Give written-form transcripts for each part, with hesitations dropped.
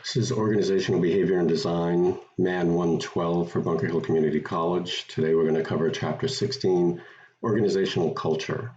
This is Organizational Behavior and Design, Man 112 for Bunker Hill Community College. Today we're going to cover Chapter 16, Organizational Culture.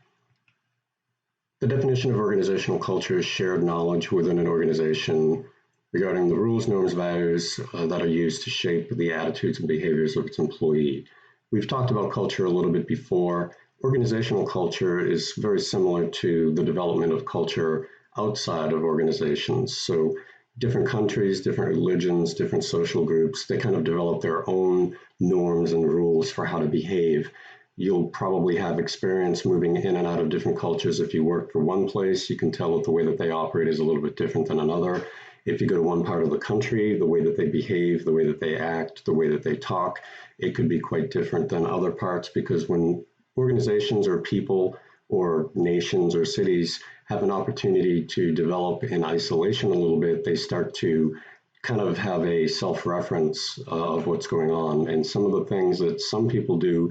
The definition of organizational culture is shared knowledge within an organization regarding the rules, norms, values that are used to shape the attitudes and behaviors of its employee. We've talked about culture a little bit before. Organizational culture is very similar to the development of culture outside of organizations. So different countries, different religions, different social groups, they kind of develop their own norms and rules for how to behave. You'll probably have experience moving in and out of different cultures. If you work for one place, you can tell that the way that they operate is a little bit different than another. If you go to one part of the country, the way that they behave, the way that they act, the way that they talk, it could be quite different than other parts, because when organizations or people or nations or cities have an opportunity to develop in isolation a little bit, they start to kind of have a self-reference of what's going on. And some of the things that some people do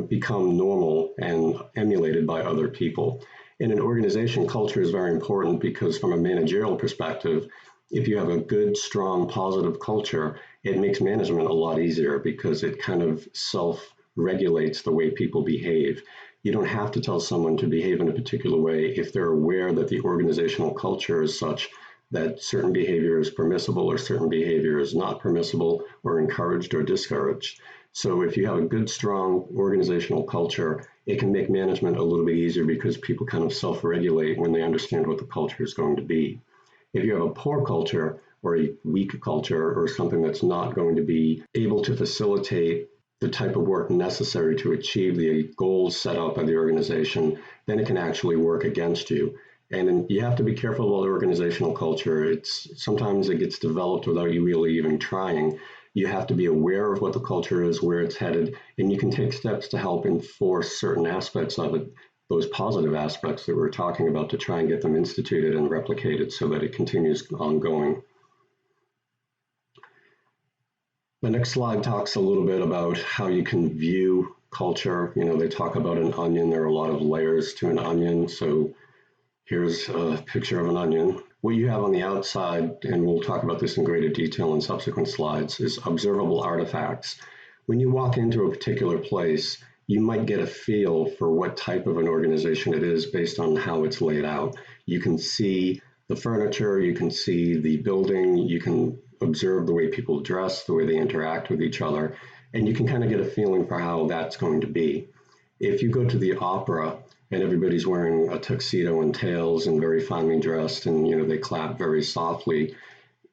become normal and emulated by other people. In an organization, culture is very important because from a managerial perspective, if you have a good, strong, positive culture, it makes management a lot easier because it kind of self-regulates the way people behave. You don't have to tell someone to behave in a particular way if they're aware that the organizational culture is such that certain behavior is permissible or certain behavior is not permissible or encouraged or discouraged. So if you have a good, strong organizational culture, it can make management a little bit easier because people kind of self-regulate when they understand what the culture is going to be. If you have a poor culture or a weak culture or something that's not going to be able to facilitate the type of work necessary to achieve the goals set out by the organization, then it can actually work against you. And then you have to be careful about organizational culture. Sometimes it gets developed without you really even trying. You have to be aware of what the culture is, where it's headed, and you can take steps to help enforce certain aspects of it, those positive aspects that we're talking about, to try and get them instituted and replicated so that it continues ongoing. The next slide talks a little bit about how you can view culture. You know, they talk about an onion. There are a lot of layers to an onion. So here's a picture of an onion. What you have on the outside, and we'll talk about this in greater detail in subsequent slides, is observable artifacts. When you walk into a particular place, you might get a feel for what type of an organization it is based on how it's laid out. You can see the furniture, you can see the building, you can observe the way people dress, the way they interact with each other, and you can kind of get a feeling for how that's going to be. If you go to the opera and everybody's wearing a tuxedo and tails and very finely dressed and, you know, they clap very softly,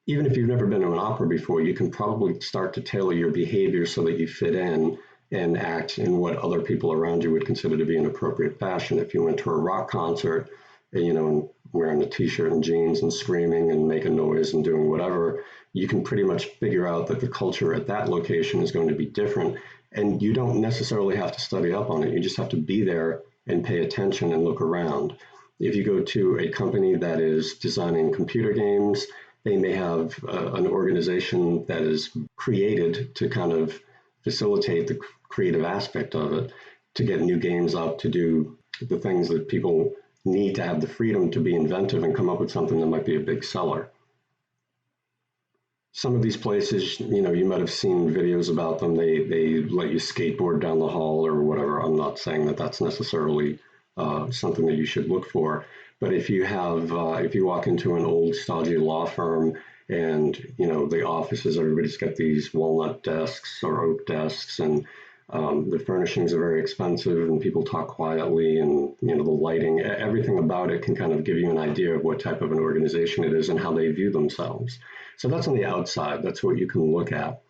even if you've never been to an opera before, you can probably start to tailor your behavior so that you fit in and act in what other people around you would consider to be an appropriate fashion. If you went to a rock concert, you know, wearing a t-shirt and jeans and screaming and making noise and doing whatever, you can pretty much figure out that the culture at that location is going to be different. And you don't necessarily have to study up on it. You just have to be there and pay attention and look around. If you go to a company that is designing computer games, they may have an organization that is created to kind of facilitate the creative aspect of it, to get new games up, to do the things that people need to have the freedom to be inventive and come up with something that might be a big seller. Some of these places, you know, you might have seen videos about them. They let you skateboard down the hall or whatever. I'm not saying that that's necessarily something that you should look for. But if you walk into an old stodgy law firm and, you know, the offices, everybody's got these walnut desks or oak desks, and the furnishings are very expensive and people talk quietly, and, you know, the lighting, everything about it can kind of give you an idea of what type of an organization it is and how they view themselves. So that's on the outside. That's what you can look at.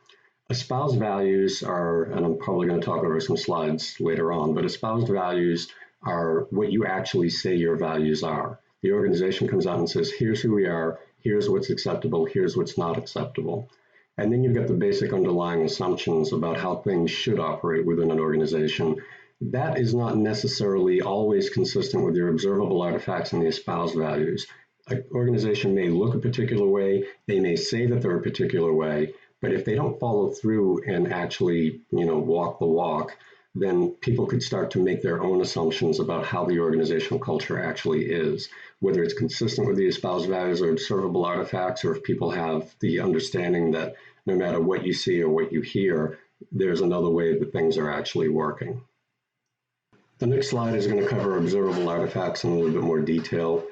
Espoused values are, and I'm probably going to talk over some slides later on, but espoused values are what you actually say your values are. The organization comes out and says, here's who we are, here's what's acceptable, here's what's not acceptable. And then you've got the basic underlying assumptions about how things should operate within an organization. That is not necessarily always consistent with your observable artifacts and the espoused values. An organization may look a particular way, they may say that they're a particular way, but if they don't follow through and actually, you know, walk the walk, then people could start to make their own assumptions about how the organizational culture actually is, whether it's consistent with the espoused values or observable artifacts, or if people have the understanding that no matter what you see or what you hear, there's another way that things are actually working. The next slide is going to cover observable artifacts in a little bit more detail.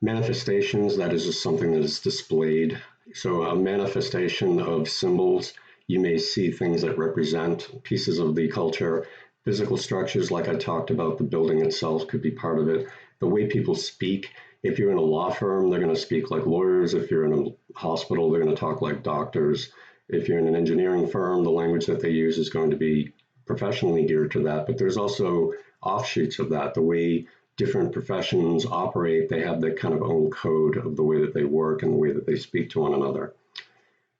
Manifestations, that is just something that is displayed. So a manifestation of symbols, you may see things that represent pieces of the culture. Physical structures, like I talked about, the building itself could be part of it. The way people speak, if you're in a law firm, they're going to speak like lawyers. If you're in a hospital, they're going to talk like doctors. If you're in an engineering firm, the language that they use is going to be professionally geared to that. But there's also offshoots of that. The way different professions operate, they have their kind of own code of the way that they work and the way that they speak to one another.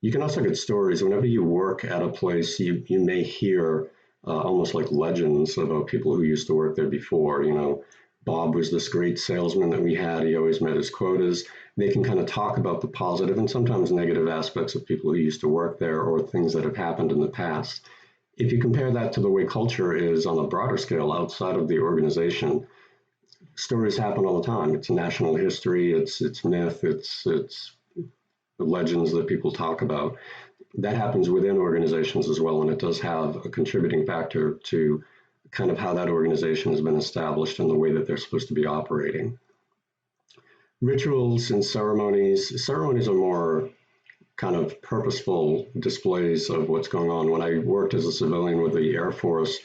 You can also get stories. Whenever you work at a place, you may hear almost like legends about people who used to work there before. You know, Bob was this great salesman that we had. He always met his quotas. They can kind of talk about the positive and sometimes negative aspects of people who used to work there or things that have happened in the past. If you compare that to the way culture is on a broader scale outside of the organization, stories happen all the time. It's national history, it's myth, it's the legends that people talk about. That happens within organizations as well, and it does have a contributing factor to kind of how that organization has been established and the way that they're supposed to be operating. Rituals and ceremonies. Ceremonies are more kind of purposeful displays of what's going on. When I worked as a civilian with the Air Force,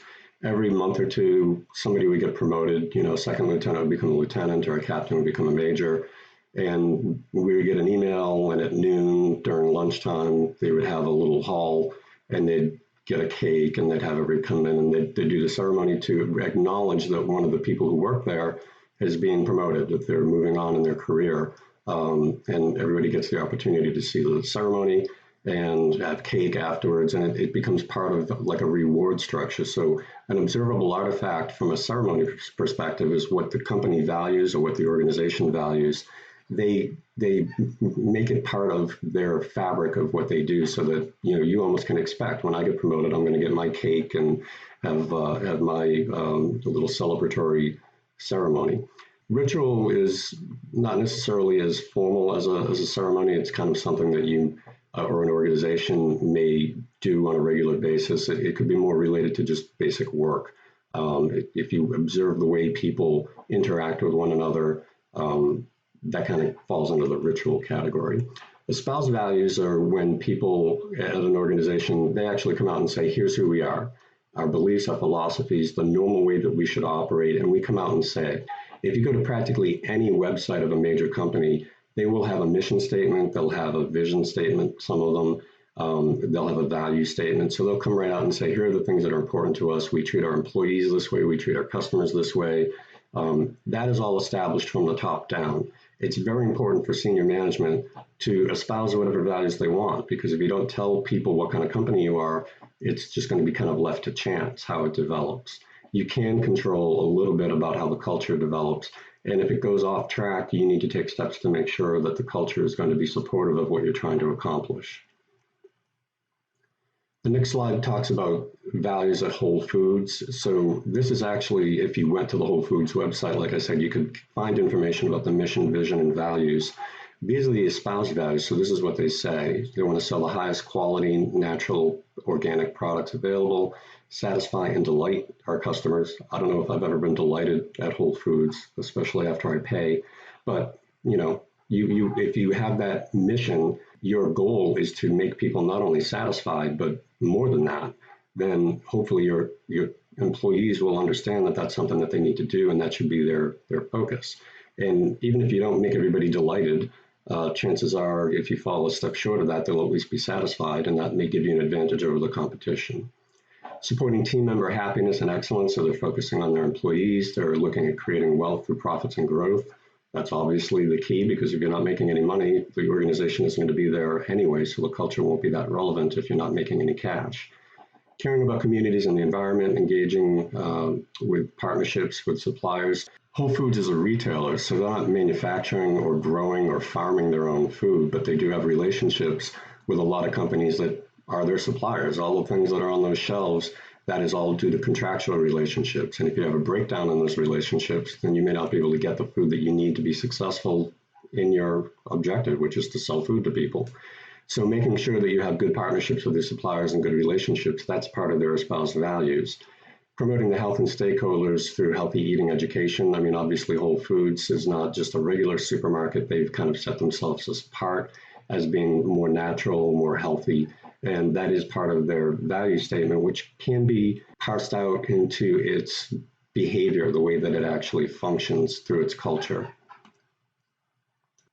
every month or two, somebody would get promoted. You know, a second lieutenant would become a lieutenant, or a captain would become a major. And we would get an email, and at noon during lunchtime, they would have a little hall, and they'd get a cake, and they'd have everybody come in, and they'd do the ceremony to acknowledge that one of the people who work there is being promoted, that they're moving on in their career. And everybody gets the opportunity to see the ceremony and have cake afterwards, and it becomes part of like a reward structure. So an observable artifact from a ceremony perspective is what the company values or what the organization values. They make it part of their fabric of what they do, so that you almost can expect, when I get promoted, I'm going to get my cake and have my little celebratory ceremony. Ritual is not necessarily as formal as a ceremony. It's kind of something that you or an organization may do on a regular basis. It could be more related to just basic work. If you observe the way people interact with one another, that kind of falls under the ritual category. Espoused values are when people at an organization, they actually come out and say, here's who we are, our beliefs, our philosophies, the normal way that we should operate, and we come out and say it. If you go to practically any website of a major company, they will have a mission statement, they'll have a vision statement, some of them, they'll have a value statement. So they'll come right out and say, here are the things that are important to us. We treat our employees this way, we treat our customers this way. That is all established from the top down. It's very important for senior management to espouse whatever values they want, because if you don't tell people what kind of company you are, it's just going to be kind of left to chance how it develops. You can control a little bit about how the culture develops. And if it goes off track, you need to take steps to make sure that the culture is going to be supportive of what you're trying to accomplish. The next slide talks about values at Whole Foods. So this is actually, if you went to the Whole Foods website, like I said, you could find information about the mission, vision, and values. These are the espoused values. So this is what they say. They want to sell the highest quality, natural, organic products available, satisfy and delight our customers. I don't know if I've ever been delighted at Whole Foods, especially after I pay. But if you have that mission, your goal is to make people not only satisfied, but more than that, then hopefully your employees will understand that that's something that they need to do, and that should be their focus. And even if you don't make everybody delighted, chances are if you fall a step short of that, they'll at least be satisfied, and that may give you an advantage over the competition. Supporting team member happiness and excellence, so they're focusing on their employees. They're looking at creating wealth through profits and growth. That's obviously the key, because if you're not making any money, the organization isn't going to be there anyway, so the culture won't be that relevant if you're not making any cash. Caring about communities and the environment, engaging with partnerships with suppliers. Whole Foods is a retailer, so they're not manufacturing or growing or farming their own food, but they do have relationships with a lot of companies that are their suppliers. All the things that are on those shelves, that is all due to contractual relationships. And if you have a breakdown in those relationships, then you may not be able to get the food that you need to be successful in your objective, which is to sell food to people. So making sure that you have good partnerships with your suppliers and good relationships, that's part of their espoused values. Promoting the health and stakeholders through healthy eating education. I mean, obviously Whole Foods is not just a regular supermarket. They've kind of set themselves apart as being more natural, more healthy, and that is part of their value statement, which can be parsed out into its behavior, the way that it actually functions through its culture.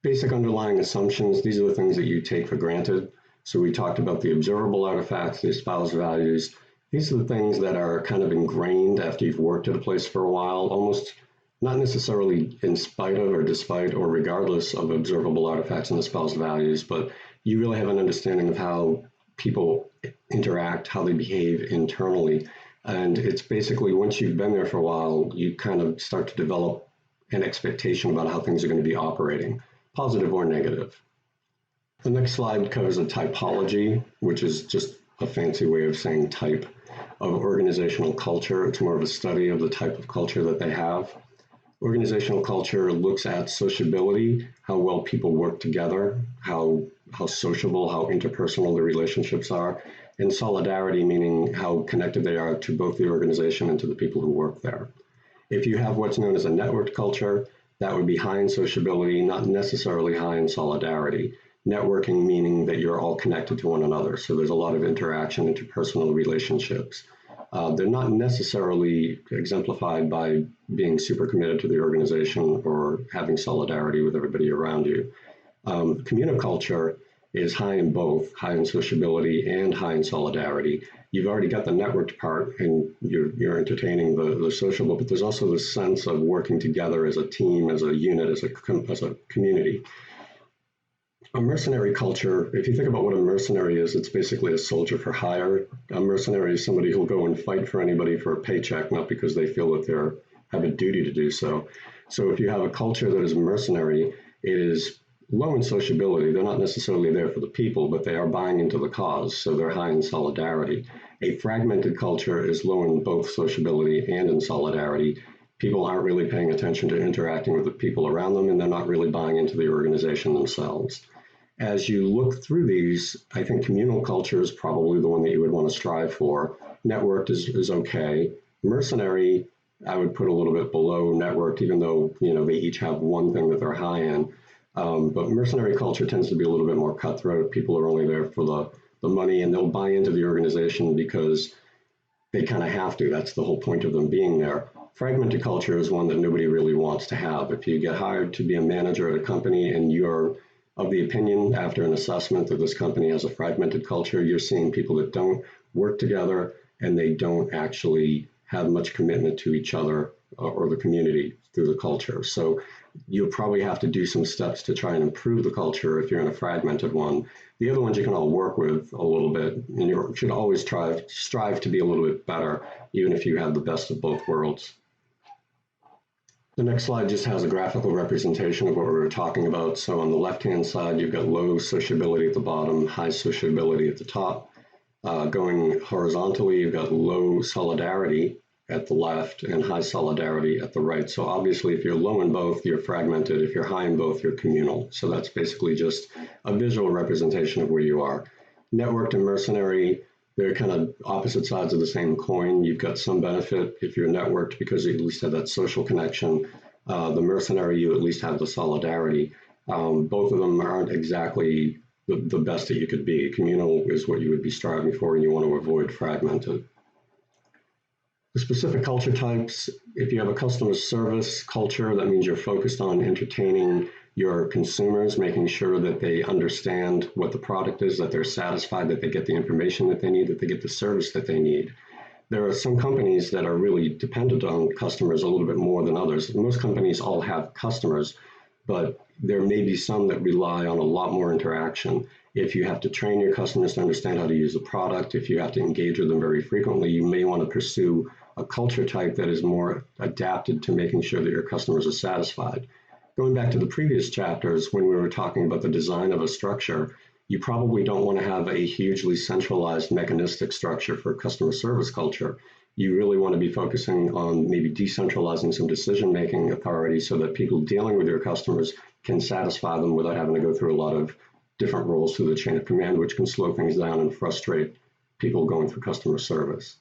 Basic underlying assumptions, these are the things that you take for granted. So we talked about the observable artifacts, the espoused values. These are the things that are kind of ingrained after you've worked at a place for a while, almost not necessarily in spite of or despite or regardless of observable artifacts and espoused values, but you really have an understanding of how people interact, how they behave internally. And it's basically, once you've been there for a while, you kind of start to develop an expectation about how things are going to be operating, positive or negative. The next slide covers a typology, which is just a fancy way of saying type of organizational culture. It's more of a study of the type of culture that they have. Organizational culture looks at sociability, how well people work together, how sociable, how interpersonal the relationships are, and solidarity, meaning how connected they are to both the organization and to the people who work there. If you have what's known as a networked culture, that would be high in sociability, not necessarily high in solidarity. Networking meaning that you're all connected to one another. So there's a lot of interaction, interpersonal relationships. They're not necessarily exemplified by being super committed to the organization or having solidarity with everybody around you. Communal culture is high in both, high in sociability and high in solidarity. You've already got the networked part and you're entertaining the sociable, but there's also this sense of working together as a team, as a unit, as a community. A mercenary culture, if you think about what a mercenary is, it's basically a soldier for hire. A mercenary is somebody who'll go and fight for anybody for a paycheck, not because they feel that they have a duty to do so. So if you have a culture that is mercenary, it is low in sociability. They're not necessarily there for the people, but they are buying into the cause, so they're high in solidarity. A fragmented culture is low in both sociability and in solidarity. People aren't really paying attention to interacting with the people around them, and they're not really buying into the organization themselves. As you look through these, I think communal culture is probably the one that you would want to strive for. Networked is okay. Mercenary, I would put a little bit below networked, even though they each have one thing that they're high in. But mercenary culture tends to be a little bit more cutthroat. People are only there for the money, and they'll buy into the organization because they kind of have to. That's the whole point of them being there. Fragmented culture is one that nobody really wants to have. If you get hired to be a manager at a company and you're of the opinion after an assessment that this company has a fragmented culture, you're seeing people that don't work together and they don't actually have much commitment to each other or the community through the culture. So you'll probably have to do some steps to try and improve the culture if you're in a fragmented one. The other ones you can all work with a little bit, and you should always strive to be a little bit better, even if you have the best of both worlds. The next slide just has a graphical representation of what we were talking about. So on the left-hand side, you've got low sociability at the bottom, high sociability at the top. Going horizontally, you've got low solidarity at the left and high solidarity at the right. So obviously, if you're low in both, you're fragmented. If you're high in both, you're communal. So that's basically just a visual representation of where you are. Networked and mercenary, they're kind of opposite sides of the same coin. You've got some benefit if you're networked because you at least have that social connection. The mercenary, you at least have the solidarity. Both of them aren't exactly the best that you could be. Communal is what you would be striving for, and you want to avoid fragmented. The specific culture types, if you have a customer service culture, that means you're focused on entertaining your consumers, making sure that they understand what the product is, that they're satisfied, that they get the information that they need, that they get the service that they need. There are some companies that are really dependent on customers a little bit more than others. Most companies all have customers, but there may be some that rely on a lot more interaction. If you have to train your customers to understand how to use the product, if you have to engage with them very frequently, you may want to pursue a culture type that is more adapted to making sure that your customers are satisfied. Going back to the previous chapters, when we were talking about the design of a structure, You probably don't want to have a hugely centralized mechanistic structure for customer service culture. You really want to be focusing on maybe decentralizing some decision-making authority so that people dealing with your customers can satisfy them without having to go through a lot of different roles through the chain of command, which can slow things down and frustrate people going through customer service.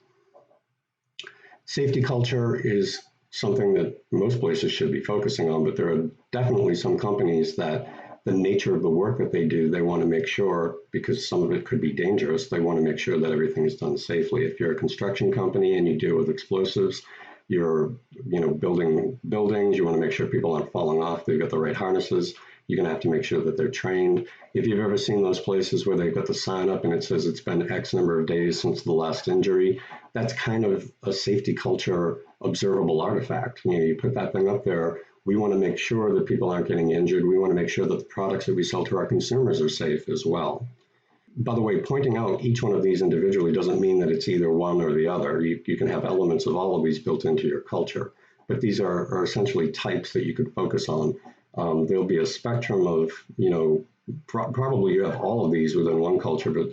Safety culture is something that most places should be focusing on, but there are definitely some companies that the nature of the work that they do, they want to make sure, because some of it could be dangerous, they want to make sure that everything is done safely. If you're a construction company and you deal with explosives, you're building buildings, you want to make sure people aren't falling off, they've got the right harnesses. You're going to have to make sure that they're trained. If you've ever seen those places where they've got the sign up and it says it's been X number of days since the last injury, that's kind of a safety culture observable artifact. You put that thing up there. We want to make sure that people aren't getting injured. We want to make sure that the products that we sell to our consumers are safe as well. By the way, pointing out each one of these individually doesn't mean that it's either one or the other. You can have elements of all of these built into your culture, but these are essentially types that you could focus on. There'll be a spectrum of, probably you have all of these within one culture, but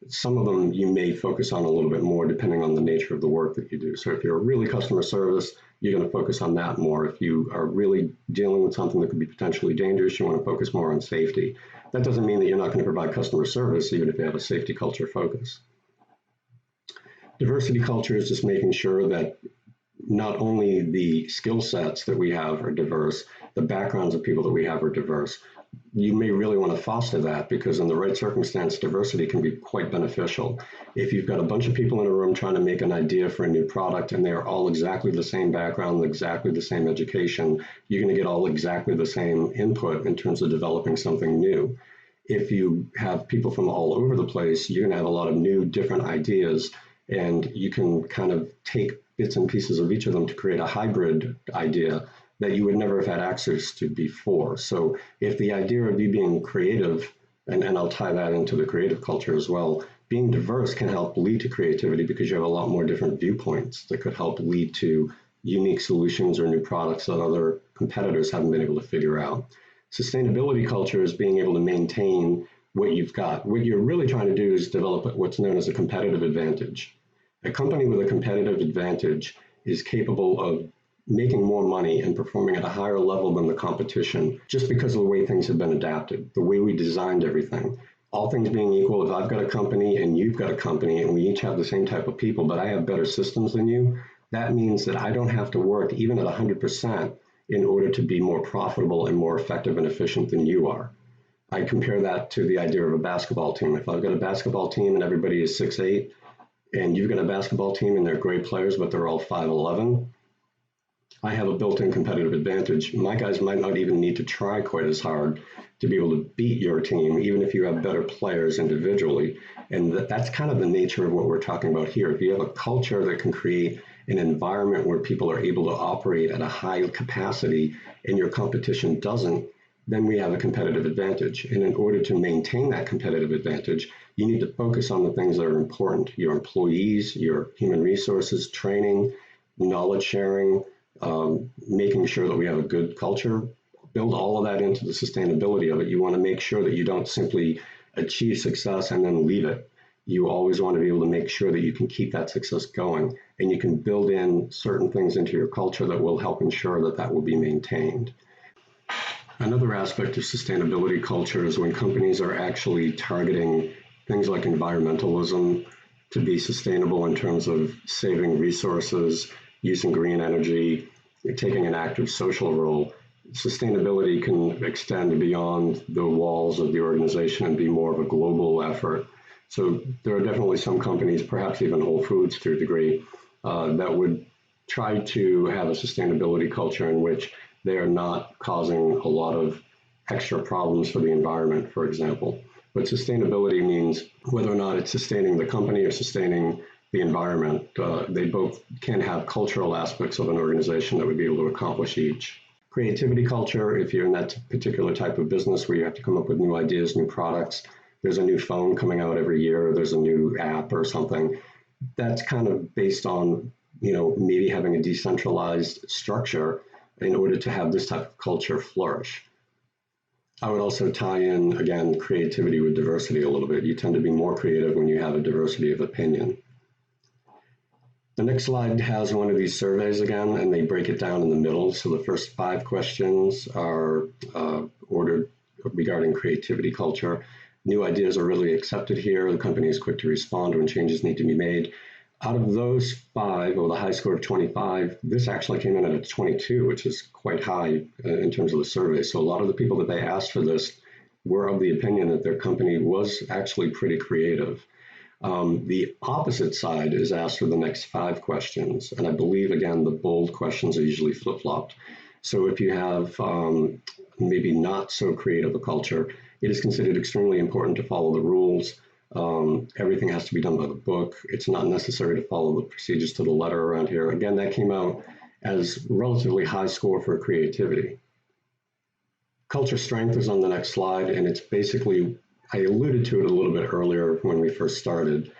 some of them you may focus on a little bit more depending on the nature of the work that you do. So if you're really customer service, you're going to focus on that more. If you are really dealing with something that could be potentially dangerous, you want to focus more on safety. That doesn't mean that you're not going to provide customer service, even if you have a safety culture focus. Diversity culture is just making sure that not only the skill sets that we have are diverse, the backgrounds of people that we have are diverse. You may really want to foster that because in the right circumstance, diversity can be quite beneficial. If you've got a bunch of people in a room trying to make an idea for a new product and they're all exactly the same background, exactly the same education, you're going to get all exactly the same input in terms of developing something new. If you have people from all over the place, you're going to have a lot of new, different ideas, and you can kind of take bits and pieces of each of them to create a hybrid idea that you would never have had access to before. So if the idea of you being creative, and I'll tie that into the creative culture as well, being diverse can help lead to creativity because you have a lot more different viewpoints that could help lead to unique solutions or new products that other competitors haven't been able to figure out. Sustainability culture is being able to maintain what you've got. What you're really trying to do is develop what's known as a competitive advantage. A company with a competitive advantage is capable of making more money and performing at a higher level than the competition just because of the way things have been adapted, the way we designed everything. All things being equal, if I've got a company and you've got a company and we each have the same type of people, but I have better systems than you, that means that I don't have to work even at 100% in order to be more profitable and more effective and efficient than you are. I compare that to the idea of a basketball team. If I've got a basketball team and everybody is 6'8", and you've got a basketball team and they're great players, but they're all 5'11", I have a built-in competitive advantage. My guys might not even need to try quite as hard to be able to beat your team, even if you have better players individually. And that's kind of the nature of what we're talking about here. If you have a culture that can create an environment where people are able to operate at a high capacity and your competition doesn't, then we have a competitive advantage. And in order to maintain that competitive advantage, you need to focus on the things that are important: your employees, your human resources, training, knowledge sharing, making sure that we have a good culture. Build all of that into the sustainability of it. You want to make sure that you don't simply achieve success and then leave it. You always want to be able to make sure that you can keep that success going, and you can build in certain things into your culture that will help ensure that that will be maintained. Another aspect of sustainability culture is when companies are actually targeting things like environmentalism to be sustainable in terms of saving resources, using green energy, taking an active social role. Sustainability can extend beyond the walls of the organization and be more of a global effort. So there are definitely some companies, perhaps even Whole Foods to a degree, that would try to have a sustainability culture in which they are not causing a lot of extra problems for the environment, for example. But sustainability means whether or not it's sustaining the company or sustaining the environment. They both can have cultural aspects of an organization that would be able to accomplish each. Creativity culture, if you're in that particular type of business where you have to come up with new ideas, new products, there's a new phone coming out every year, or there's a new app or something, that's kind of based on, maybe having a decentralized structure in order to have this type of culture flourish. I would also tie in, again, creativity with diversity a little bit. You tend to be more creative when you have a diversity of opinion. The next slide has one of these surveys again, and they break it down in the middle. So the first 5 questions are ordered regarding creativity culture. New ideas are really accepted here. The company is quick to respond when changes need to be made. Out of those 5, with a high score of 25, this actually came in at a 22, which is quite high in terms of the survey. So a lot of the people that they asked for this were of the opinion that their company was actually pretty creative. The opposite side is asked for the next 5 questions, and I believe, again, the bold questions are usually flip-flopped. So if you have maybe not so creative a culture, it is considered extremely important to follow the rules. Everything has to be done by the book. It's not necessary to follow the procedures to the letter around here. Again, that came out as relatively high score for creativity. Culture strength is on the next slide, and it's basically, I alluded to it a little bit earlier when we first started.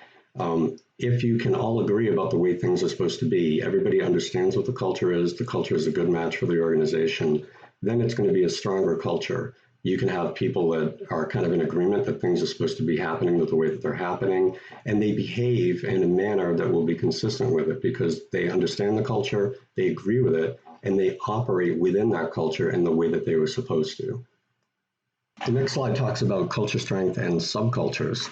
If you can all agree about the way things are supposed to be, everybody understands what the culture is a good match for the organization, then it's going to be a stronger culture. You can have people that are kind of in agreement that things are supposed to be happening the way that they're happening, and they behave in a manner that will be consistent with it because they understand the culture, they agree with it, and they operate within that culture in the way that they were supposed to. The next slide talks about culture strength and subcultures.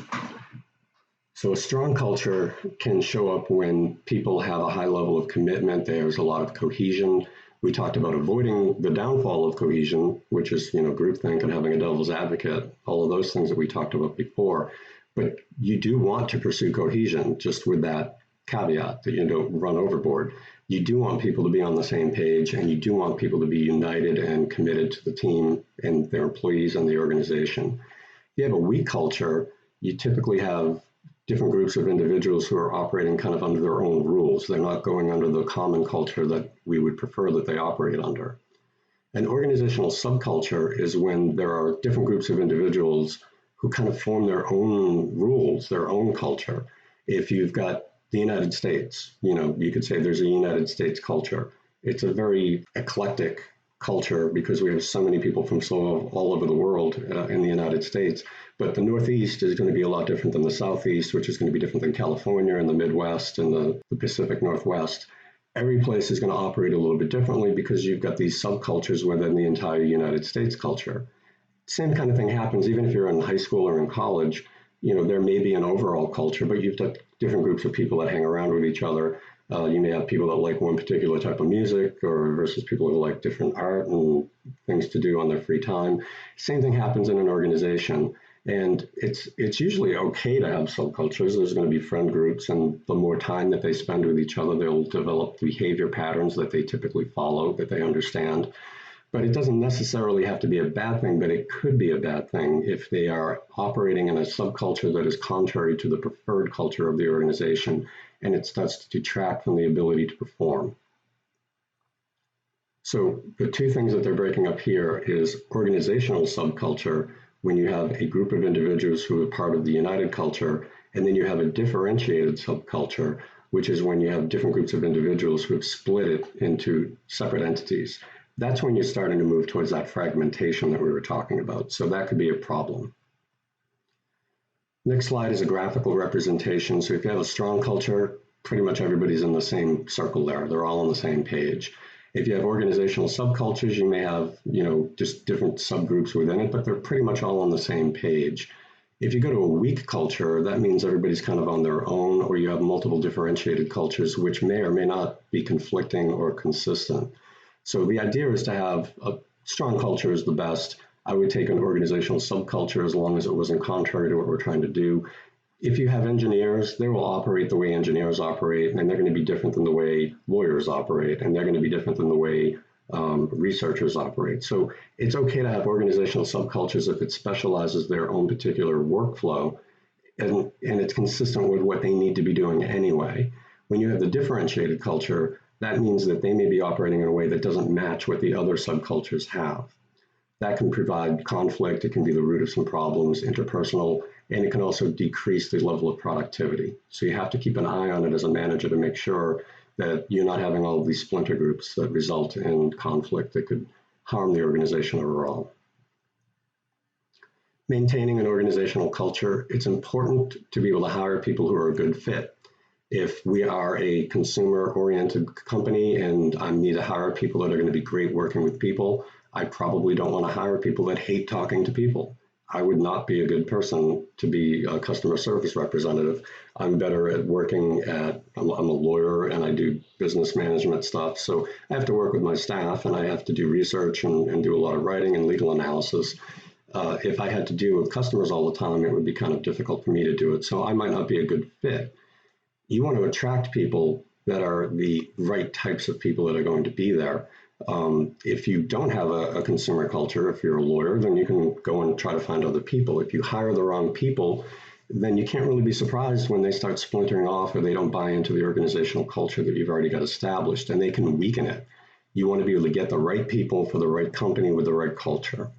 So a strong culture can show up when people have a high level of commitment, there's a lot of cohesion. We talked about avoiding the downfall of cohesion, which is, groupthink and having a devil's advocate, all of those things that we talked about before. But you do want to pursue cohesion, just with that caveat that you don't run overboard. You do want people to be on the same page, and you do want people to be united and committed to the team and their employees and the organization. If you have a weak culture, you typically have different groups of individuals who are operating kind of under their own rules. They're not going under the common culture that we would prefer that they operate under. An organizational subculture is when there are different groups of individuals who kind of form their own rules, their own culture. If you've got the United States, you could say there's a United States culture. It's a very eclectic culture because we have so many people from all over the world in the United States. But the Northeast is going to be a lot different than the Southeast, which is going to be different than California and the Midwest and the Pacific Northwest. Every place is going to operate a little bit differently because you've got these subcultures within the entire United States culture. Same kind of thing happens even if you're in high school or in college. There may be an overall culture, but you've got different groups of people that hang around with each other. You may have people that like one particular type of music or versus people who like different art and things to do on their free time. Same thing happens in an organization. And it's usually okay to have subcultures. There's going to be friend groups, and the more time that they spend with each other, they'll develop behavior patterns that they typically follow, that they understand. But it doesn't necessarily have to be a bad thing, but it could be a bad thing if they are operating in a subculture that is contrary to the preferred culture of the organization, and it starts to detract from the ability to perform. So the 2 things that they're breaking up here is organizational subculture, when you have a group of individuals who are part of the united culture, and then you have a differentiated subculture, which is when you have different groups of individuals who have split it into separate entities. That's when you're starting to move towards that fragmentation that we were talking about. So that could be a problem. Next slide is a graphical representation. So if you have a strong culture, pretty much everybody's in the same circle there. They're all on the same page. If you have organizational subcultures, you may have, just different subgroups within it, but they're pretty much all on the same page. If you go to a weak culture, that means everybody's kind of on their own, or you have multiple differentiated cultures, which may or may not be conflicting or consistent. So the idea is to have a strong culture is the best. I would take an organizational subculture as long as it wasn't contrary to what we're trying to do. If you have engineers, they will operate the way engineers operate, and they're going to be different than the way lawyers operate, and they're going to be different than the way researchers operate. So it's okay to have organizational subcultures if it specializes their own particular workflow, and it's consistent with what they need to be doing anyway. When you have the differentiated culture, that means that they may be operating in a way that doesn't match what the other subcultures have. That can provide conflict, it can be the root of some problems, interpersonal, and it can also decrease the level of productivity. So you have to keep an eye on it as a manager to make sure that you're not having all of these splinter groups that result in conflict that could harm the organization overall. Maintaining an organizational culture, it's important to be able to hire people who are a good fit. If we are a consumer-oriented company and I need to hire people that are going to be great working with people, I probably don't want to hire people that hate talking to people. I would not be a good person to be a customer service representative. I'm better at I'm a lawyer and I do business management stuff. So I have to work with my staff and I have to do research and do a lot of writing and legal analysis. If I had to deal with customers all the time, it would be kind of difficult for me to do it. So I might not be a good fit. You want to attract people that are the right types of people that are going to be there. If you don't have a consumer culture, if you're a lawyer, then you can go and try to find other people. If you hire the wrong people, then you can't really be surprised when they start splintering off or they don't buy into the organizational culture that you've already got established, and they can weaken it. You want to be able to get the right people for the right company with the right culture.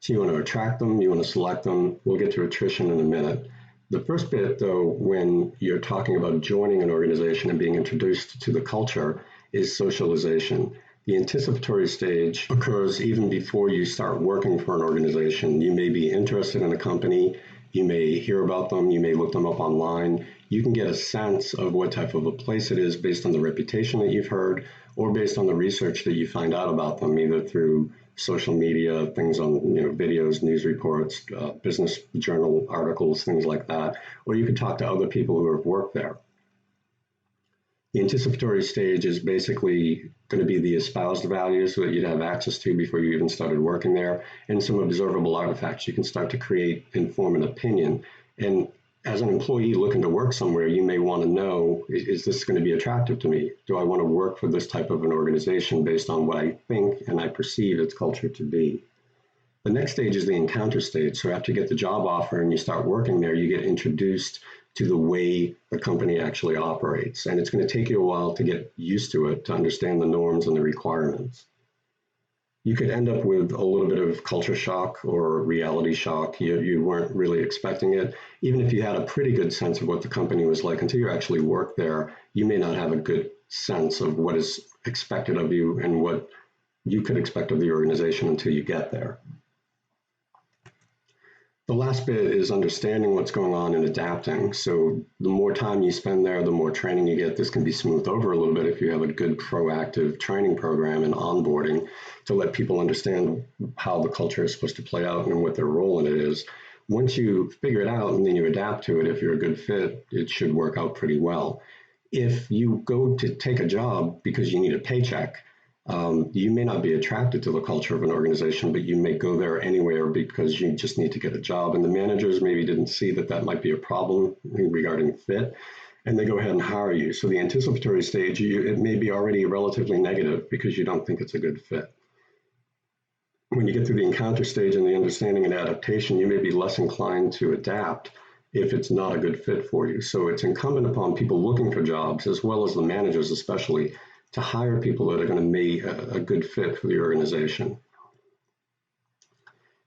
So you want to attract them, you want to select them. We'll get to attrition in a minute. The first bit, though, when you're talking about joining an organization and being introduced to the culture is socialization. The anticipatory stage occurs even before you start working for an organization. You may be interested in a company, you may hear about them, you may look them up online. You can get a sense of what type of a place it is based on the reputation that you've heard or based on the research that you find out about them, either through social media, things on videos, news reports, business journal articles, things like that, or you can talk to other people who have worked there. The anticipatory stage is basically going to be the espoused values that you'd have access to before you even started working there, and some observable artifacts. You can start to create and form an opinion. And as an employee looking to work somewhere, you may want to know, is this going to be attractive to me? Do I want to work for this type of an organization based on what I think and I perceive its culture to be? The next stage is the encounter stage. So after you get the job offer and you start working there, you get introduced to the way the company actually operates. And it's going to take you a while to get used to it, to understand the norms and the requirements. You could end up with a little bit of culture shock or reality shock. You weren't really expecting it. Even if you had a pretty good sense of what the company was like, until you actually work there, you may not have a good sense of what is expected of you and what you could expect of the organization until you get there. The last bit is understanding what's going on and adapting. So the more time you spend there, the more training you get. This can be smoothed over a little bit if you have a good proactive training program and onboarding to let people understand how the culture is supposed to play out and what their role in it is. Once you figure it out and then you adapt to it, if you're a good fit, it should work out pretty well. If you go to take a job because you need a paycheck, you may not be attracted to the culture of an organization, but you may go there anywhere because you just need to get a job. And the managers maybe didn't see that might be a problem regarding fit, and they go ahead and hire you. So the anticipatory stage, it may be already relatively negative because you don't think it's a good fit. When you get through the encounter stage and the understanding and adaptation, you may be less inclined to adapt if it's not a good fit for you. So it's incumbent upon people looking for jobs, as well as the managers especially, to hire people that are going to make a good fit for the organization.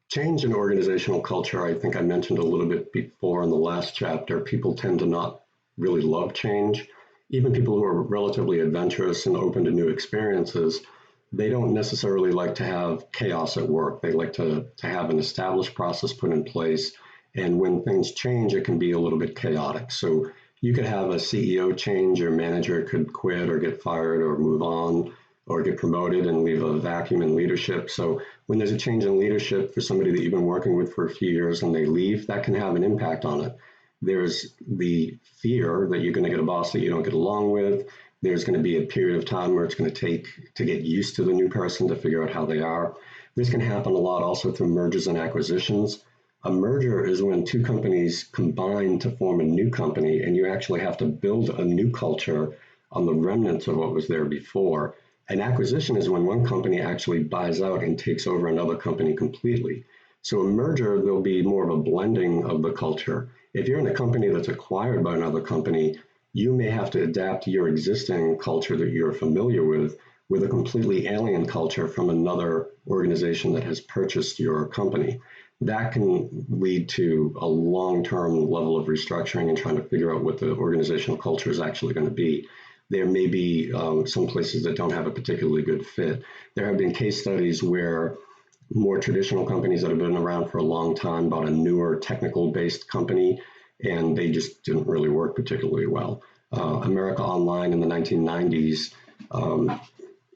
Change in organizational culture, I think I mentioned a little bit before in the last chapter, people tend to not really love change. Even people who are relatively adventurous and open to new experiences, they don't necessarily like to have chaos at work. They like to have an established process put in place. And when things change, it can be a little bit chaotic. So you could have a CEO change, your manager could quit or get fired or move on or get promoted and leave a vacuum in leadership. So when there's a change in leadership for somebody that you've been working with for a few years and they leave, that can have an impact on it. There's the fear that you're going to get a boss that you don't get along with. There's going to be a period of time where it's going to take to get used to the new person, to figure out how they are. This can happen a lot also through mergers and acquisitions. A merger is when two companies combine to form a new company, and you actually have to build a new culture on the remnants of what was there before. An acquisition is when one company actually buys out and takes over another company completely. So a merger, there'll be more of a blending of the culture. If you're in a company that's acquired by another company, you may have to adapt your existing culture that you're familiar with a completely alien culture from another organization that has purchased your company. That can lead to a long-term level of restructuring and trying to figure out what the organizational culture is actually going to be. There may be some places that don't have a particularly good fit. There have been case studies where more traditional companies that have been around for a long time bought a newer technical-based company, and they just didn't really work particularly well. America Online in the 1990s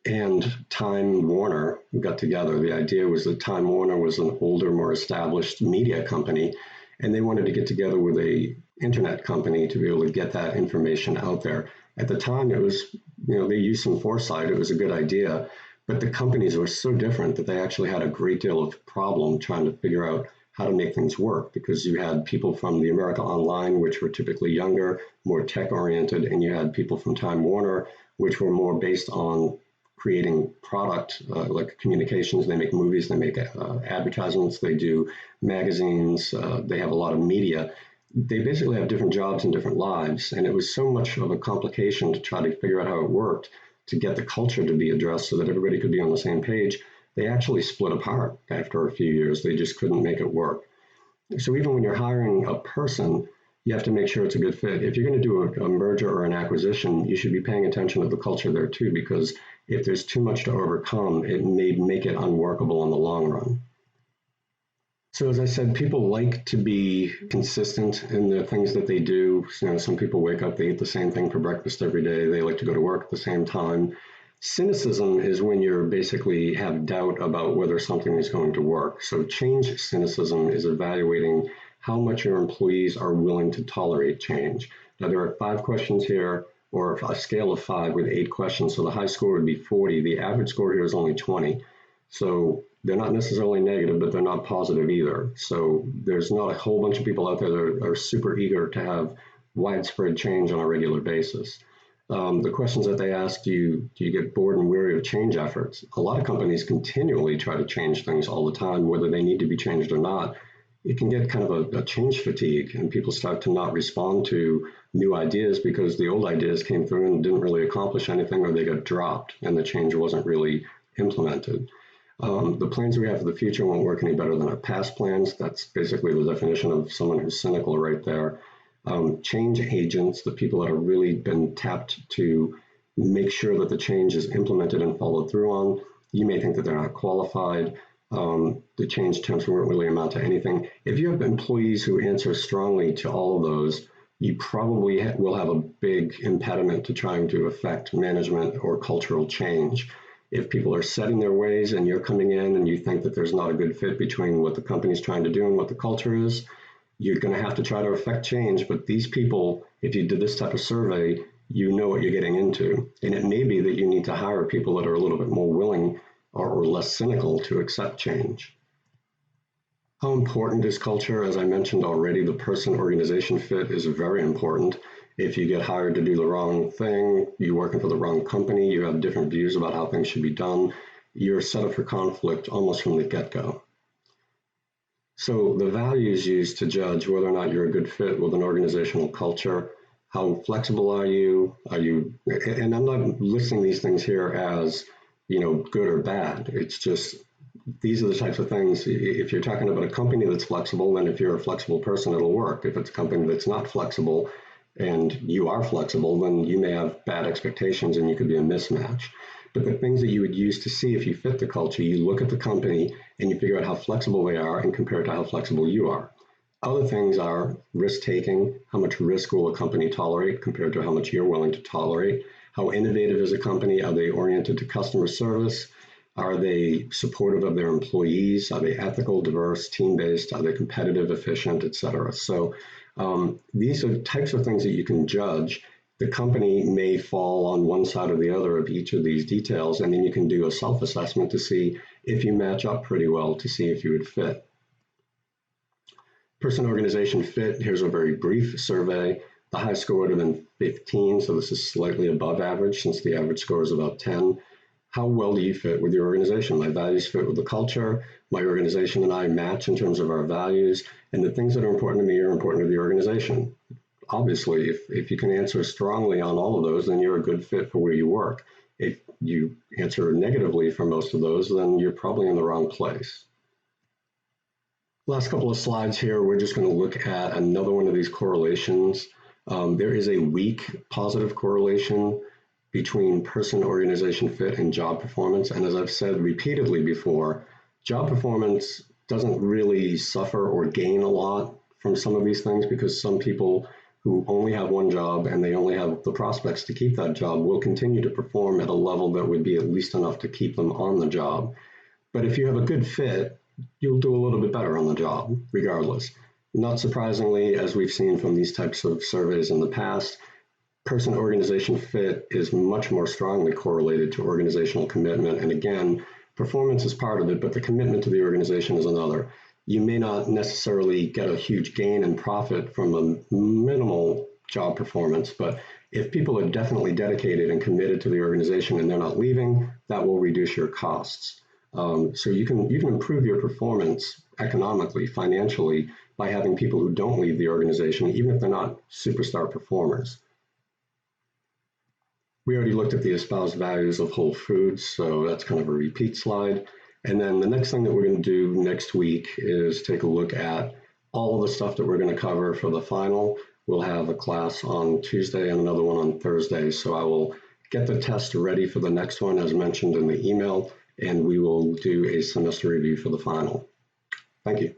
and Time Warner got together. The idea was that Time Warner was an older, more established media company, and they wanted to get together with a internet company to be able to get that information out there. At the time, it was, they used some foresight. It was a good idea, but the companies were so different that they actually had a great deal of problem trying to figure out how to make things work, because you had people from the America Online, which were typically younger, more tech-oriented, and you had people from Time Warner, which were more based on creating product, like communications. They make movies, they make advertisements, they do magazines, they have a lot of media. They basically have different jobs and different lives, and it was so much of a complication to try to figure out how it worked to get the culture to be addressed so that everybody could be on the same page. They actually split apart after a few years. They just couldn't make it work. So even when you're hiring a person, you have to make sure it's a good fit. If you're going to do a merger or an acquisition, you should be paying attention to the culture there too, because if there's too much to overcome, it may make it unworkable in the long run. So as I said, people like to be consistent in the things that they do. Some people wake up, they eat the same thing for breakfast every day. They like to go to work at the same time. Cynicism is when you basically have doubt about whether something is going to work. So change cynicism is evaluating how much your employees are willing to tolerate change. Now, there are 5 questions here, or a scale of 5 with 8 questions. So the high score would be 40. The average score here is only 20. So they're not necessarily negative, but they're not positive either. So there's not a whole bunch of people out there that are super eager to have widespread change on a regular basis. The questions that they ask, do you get bored and weary of change efforts? A lot of companies continually try to change things all the time, whether they need to be changed or not. It can get kind of a change fatigue, and people start to not respond to new ideas because the old ideas came through and didn't really accomplish anything, or they got dropped and the change wasn't really implemented. The plans we have for the future won't work any better than our past plans. That's basically the definition of someone who's cynical right there. Change agents, the people that have really been tapped to make sure that the change is implemented and followed through on, you may think that they're not qualified. The change attempts won't really amount to anything. If you have employees who answer strongly to all of those, you probably will have a big impediment to trying to affect management or cultural change. If people are set in their ways and you're coming in and you think that there's not a good fit between what the company's trying to do and what the culture is, you're going to have to try to affect change. But these people, if you did this type of survey, you know what you're getting into. And it may be that you need to hire people that are a little bit more willing or less cynical to accept change. How important is culture? As I mentioned already, the person-organization fit is very important. If you get hired to do the wrong thing, you're working for the wrong company, you have different views about how things should be done, you're set up for conflict almost from the get-go. So the values used to judge whether or not you're a good fit with an organizational culture. How flexible are you? And I'm not listing these things here as, good or bad. It's just, these are the types of things. If you're talking about a company that's flexible, then if you're a flexible person, it'll work. If it's a company that's not flexible and you are flexible, then you may have bad expectations and you could be a mismatch. But the things that you would use to see if you fit the culture, you look at the company and you figure out how flexible they are and compare it to how flexible you are. Other things are risk-taking. How much risk will a company tolerate compared to how much you're willing to tolerate? How innovative is a company? Are they oriented to customer service? Are they supportive of their employees? Are they ethical, diverse, team-based? Are they competitive, efficient, et cetera? So these are types of things that you can judge. The company may fall on one side or the other of each of these details, and then you can do a self-assessment to see if you match up pretty well, to see if you would fit. Person-organization fit, here's a very brief survey. The high score would have been 15, so this is slightly above average since the average score is about 10. How well do you fit with your organization? My values fit with the culture. My organization and I match in terms of our values, and the things that are important to me are important to the organization. Obviously, if you can answer strongly on all of those, then you're a good fit for where you work. If you answer negatively for most of those, then you're probably in the wrong place. Last couple of slides here, we're just going to look at another one of these correlations. There is a weak positive correlation between person-organization fit and job performance. And as I've said repeatedly before, Job performance doesn't really suffer or gain a lot from some of these things because some people who only have one job and they only have the prospects to keep that job will continue to perform at a level that would be at least enough to keep them on the job. But if you have a good fit, you'll do a little bit better on the job regardless. Not surprisingly, as we've seen from these types of surveys in the past, person-organization fit is much more strongly correlated to organizational commitment. And again, performance is part of it, but the commitment to the organization is another. You may not necessarily get a huge gain in profit from a minimal job performance, but if people are definitely dedicated and committed to the organization and they're not leaving, that will reduce your costs. So you can improve your performance economically, financially, by having people who don't leave the organization, even if they're not superstar performers. We already looked at the espoused values of whole foods, so that's kind of a repeat slide. And then the next thing that we're going to do next week is take a look at all of the stuff that we're going to cover for the final. We'll have a class on Tuesday and another one on Thursday. So I will get the test ready for the next one as mentioned in the email, and we will do a semester review for the final. Thank you.